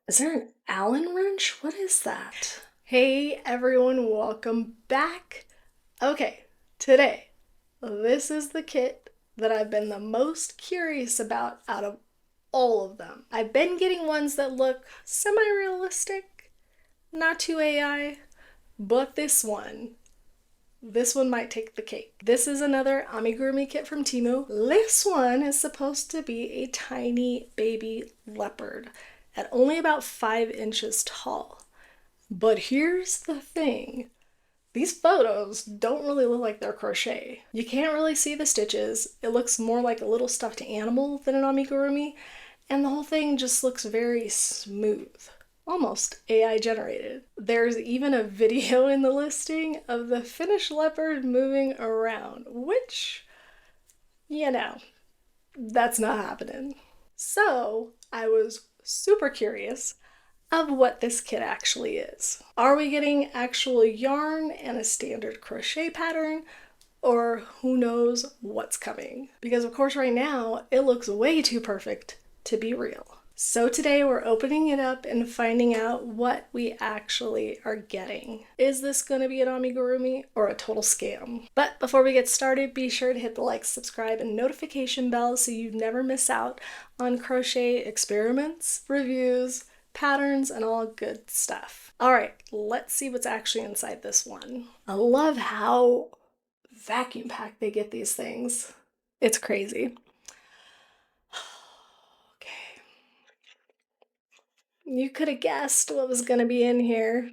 Is there an Allen wrench? What is that? Hey everyone, welcome back. Okay, today, this is the kit that I've been the most curious about out of all of them. I've been getting ones that look semi-realistic, not too AI, but this one might take the cake. This is another amigurumi kit from Temu. This one is supposed to be a tiny baby leopard at only about 5 inches tall. But here's the thing. These photos don't really look like they're crochet. You can't really see the stitches. It looks more like a little stuffed animal than an amigurumi, and the whole thing just looks very smooth, almost AI generated. There's even a video in the listing of the finished leopard moving around, which, you know, that's not happening. So I was super curious of what this kit actually is. Are we getting actual yarn and a standard crochet pattern? Or who knows what's coming? Because, of course, right now it looks way too perfect to be real. So, today we're opening it up and finding out what we actually are getting. Is this going to be an amigurumi or a total scam? But before we get started, be sure to hit the like, subscribe, and notification bell so you never miss out on crochet experiments, reviews, patterns, and all good stuff. All right, let's see what's actually inside this one. I love how vacuum packed they get these things. It's crazy. Okay. You could have guessed what was going to be in here.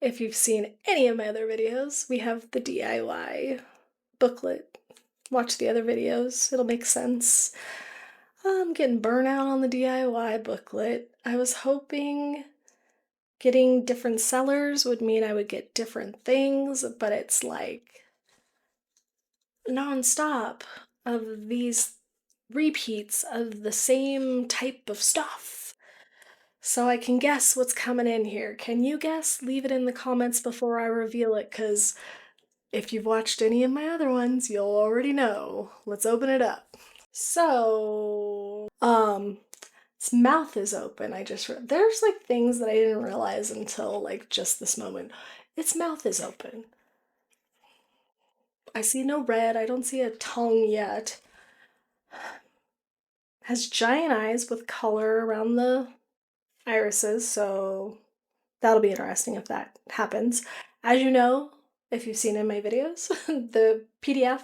If you've seen any of my other videos, we have the DIY booklet. Watch the other videos, it'll make sense. I'm getting burnout on the DIY booklet. I was hoping getting different sellers would mean I would get different things, but it's like non-stop of these repeats of the same type of stuff. So I can guess what's coming in here. Can you guess? Leave it in the comments before I reveal it, because if you've watched any of my other ones, you'll already know. Let's open it up. So, its mouth is open. There's like things that I didn't realize until like just this moment. Its mouth is open. I see no red. I don't see a tongue yet. Has giant eyes with color around the irises, so that'll be interesting if that happens. As you know, if you've seen in my videos, the PDF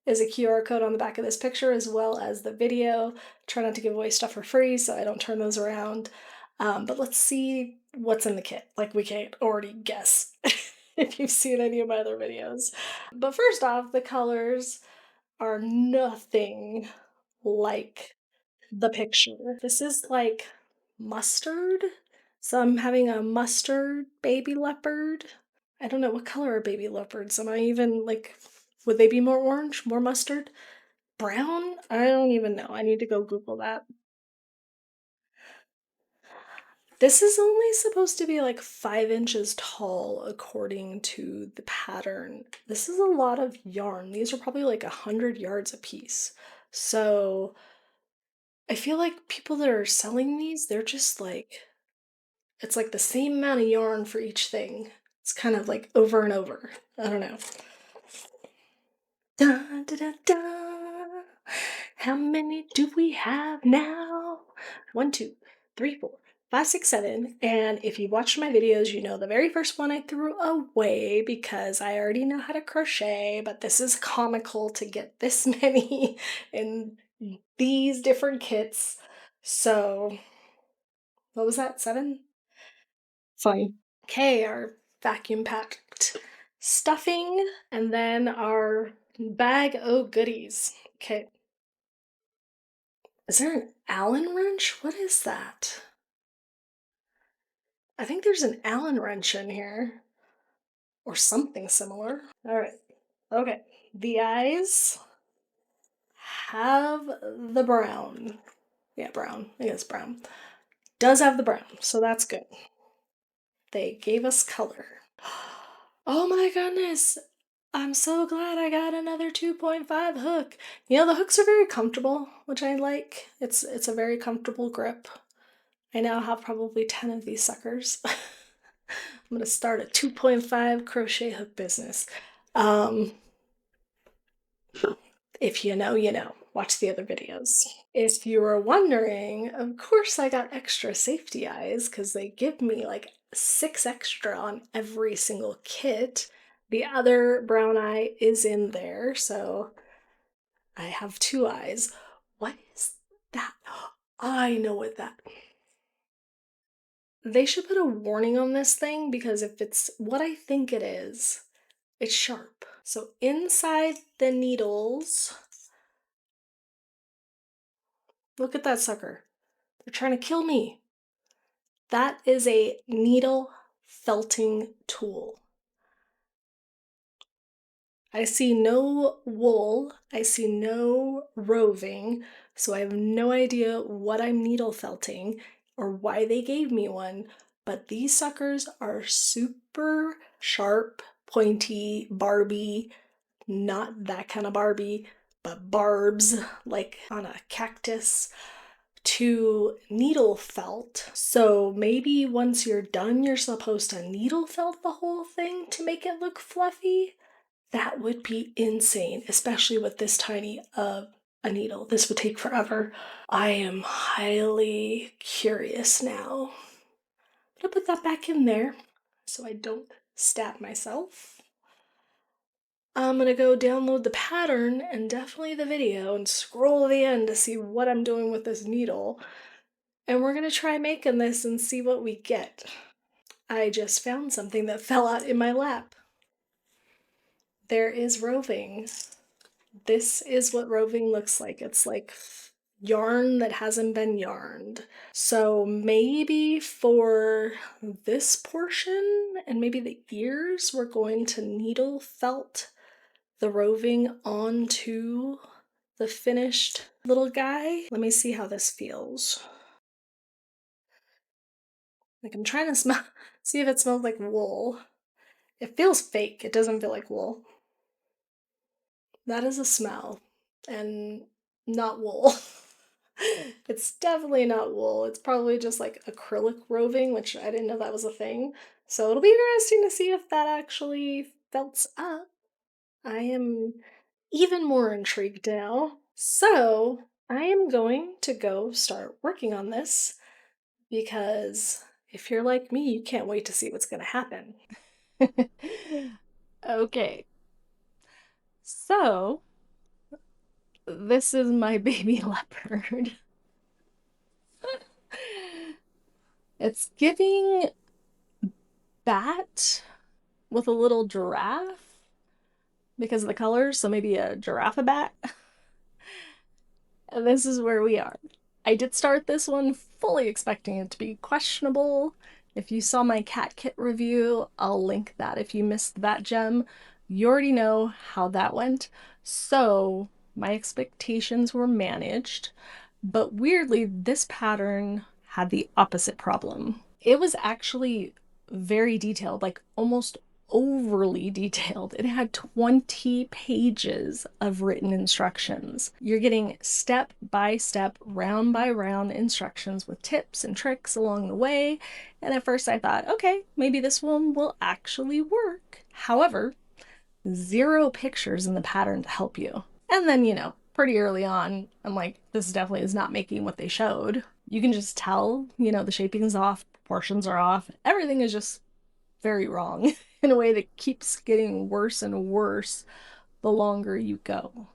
is a QR code on the back of this picture as well as the video. Try not to give away stuff for free so I don't turn those around. But let's see what's in the kit. Like, we can't already guess if you've seen any of my other videos. But first off, the colors are nothing like the picture. This is like mustard. So I'm having a mustard baby leopard. I don't know what color are baby leopards. Am I even like, would they be more orange, more mustard? Brown? I don't even know. I need to go Google that. This is only supposed to be like 5 inches tall according to the pattern. This is a lot of yarn. These are probably like 100 yards a piece. So I feel like people that are selling these, they're just like, it's like the same amount of yarn for each thing. It's kind of like over and over. I don't know. Dun, dun, dun, dun. How many do we have now? One, two, three, four, five, six, seven. And if you watched my videos, you know the very first one I threw away because I already know how to crochet, but this is comical to get this many in these different kits. So, what was that? Seven? Fine. Okay, our vacuum packed stuffing, and then our bag of goodies. Okay. Is there an Allen wrench? What is that? I think there's an Allen wrench in here, or something similar. All right. Okay. The eyes have the brown. Yeah, brown. I guess brown. Does have the brown, so that's good. They gave us color. Oh my goodness! I'm so glad I got another 2.5 hook. You know, the hooks are very comfortable, which I like. It's a very comfortable grip. I now have probably 10 of these suckers. I'm gonna start a 2.5 crochet hook business. If you know, you know. Watch the other videos. If you were wondering, of course I got extra safety eyes because they give me like 6 extra on every single kit. The other brown eye is in there, so I have 2 eyes. What is that? I know what that. They should put a warning on this thing because if it's what I think it is, it's sharp. So inside the needles, look at that sucker. They're trying to kill me. That is a needle felting tool. I see no wool, I see no roving, so I have no idea what I'm needle felting or why they gave me one, but these suckers are super sharp, pointy, Barbie, not that kind of Barbie, but barbs, like on a cactus, to needle felt. So maybe once you're done, you're supposed to needle felt the whole thing to make it look fluffy. That would be insane, especially with this tiny of a needle. This would take forever. I am highly curious now. I'm gonna put that back in there so I don't stab myself. I'm gonna go download the pattern and definitely the video and scroll to the end to see what I'm doing with this needle. And we're gonna try making this and see what we get. I just found something that fell out in my lap. There is roving. This is what roving looks like. It's like yarn that hasn't been yarned. So maybe for this portion and maybe the ears, we're going to needle felt the roving onto the finished little guy. Let me see how this feels. Like I'm trying to smell, see if it smells like wool. It feels fake. It doesn't feel like wool. That is a smell, and not wool. It's definitely not wool. It's probably just like acrylic roving, which I didn't know that was a thing. So it'll be interesting to see if that actually felts up. I am even more intrigued now. So I am going to go start working on this because if you're like me, you can't wait to see what's going to happen. Okay. So this is my baby leopard. It's giving bat with a little giraffe because of the colors, so maybe a giraffe bat. And this is where we are. I did start this one fully expecting it to be questionable. If you saw my cat kit review, I'll link that if you missed that gem. You already know how that went. So my expectations were managed, but weirdly, this pattern had the opposite problem. It was actually very detailed, like almost overly detailed. It had 20 pages of written instructions. You're getting step by step, round by round instructions with tips and tricks along the way. And at first I thought, okay, maybe this one will actually work. However, 0 pictures in the pattern to help you. And then, you know, pretty early on, I'm like, this definitely is not making what they showed. You can just tell, you know, the shaping's off, proportions are off, everything is just very wrong in a way that keeps getting worse and worse the longer you go.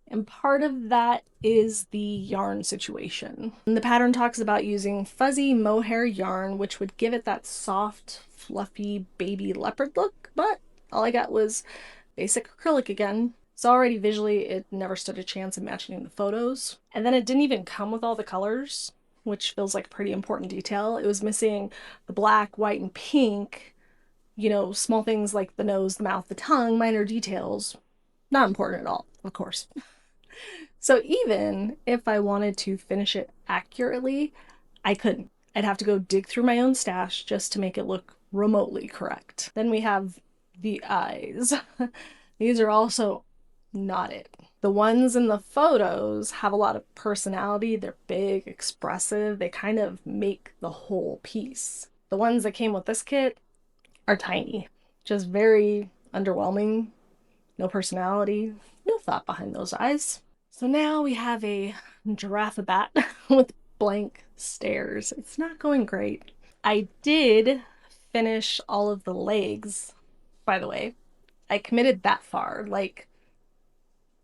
And part of that is the yarn situation. And the pattern talks about using fuzzy mohair yarn, which would give it that soft, fluffy baby leopard look, but all I got was basic acrylic again. So already visually, it never stood a chance of matching the photos. And then it didn't even come with all the colors, which feels like a pretty important detail. It was missing the black, white, and pink. You know, small things like the nose, the mouth, the tongue, minor details. Not important at all, of course. So even if I wanted to finish it accurately, I couldn't. I'd have to go dig through my own stash just to make it look remotely correct. Then we have the eyes. These are also not it. The ones in the photos have a lot of personality. They're big, expressive. They kind of make the whole piece. The ones that came with this kit are tiny, just very underwhelming. No personality, no thought behind those eyes. So now we have a giraffe bat with blank stares. It's not going great. I did finish all of the legs, by the way. I committed that far. Like,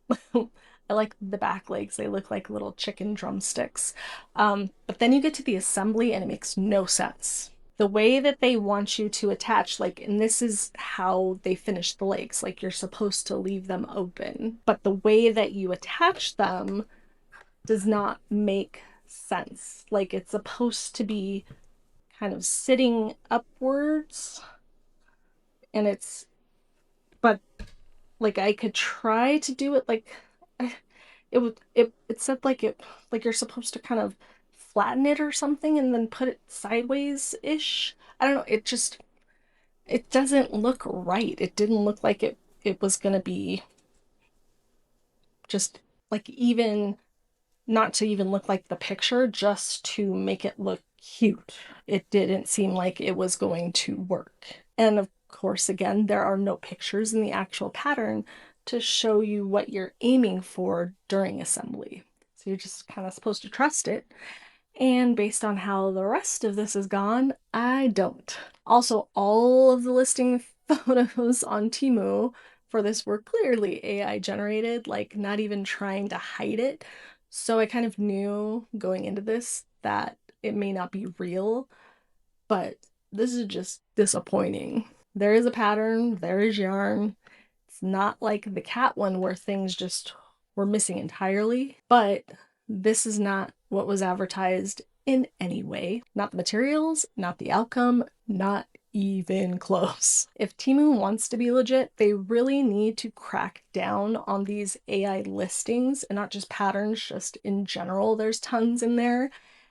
I like the back legs. They look like little chicken drumsticks. But then you get to the assembly and it makes no sense. The way that they want you to attach, like, and this is how they finish the legs, like you're supposed to leave them open. But the way that you attach them does not make sense. Like, it's supposed to be kind of sitting upwards, and it's, but like I could try to do it like it said like you're supposed to kind of flatten it or something and then put it sideways-ish. I don't know, it doesn't look right. It didn't look like it was gonna be just like even not to even look like the picture, just to make it look cute. It didn't seem like it was going to work. And of course, again, there are no pictures in the actual pattern to show you what you're aiming for during assembly. So you're just kind of supposed to trust it. And based on how the rest of this is gone, I don't. Also, all of the listing photos on Temu for this were clearly AI generated, like not even trying to hide it. So I kind of knew going into this that it may not be real, but this is just disappointing. There is a pattern, there is yarn. It's not like the cat one where things just were missing entirely, but this is not what was advertised in any way. Not the materials, not the outcome, not even close. If Temu wants to be legit, they really need to crack down on these AI listings and not just patterns, just in general. There's tons in there,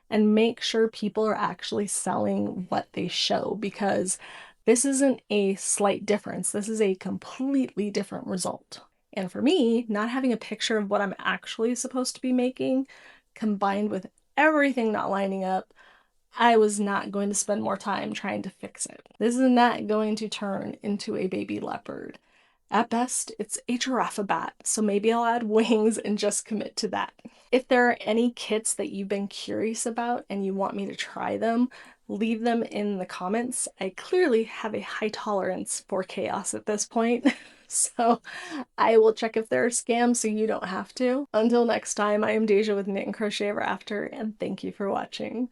and make sure people are actually selling what they show, because this isn't a slight difference. This is a completely different result. And for me, not having a picture of what I'm actually supposed to be making, combined with everything not lining up, I was not going to spend more time trying to fix it. This is not going to turn into a baby leopard. At best, it's a giraffe bat, so maybe I'll add wings and just commit to that. If there are any kits that you've been curious about and you want me to try them, leave them in the comments. I clearly have a high tolerance for chaos at this point, so I will check if there are scams so you don't have to. Until next time, I am Deja with Knit and Crochet Ever After, and thank you for watching.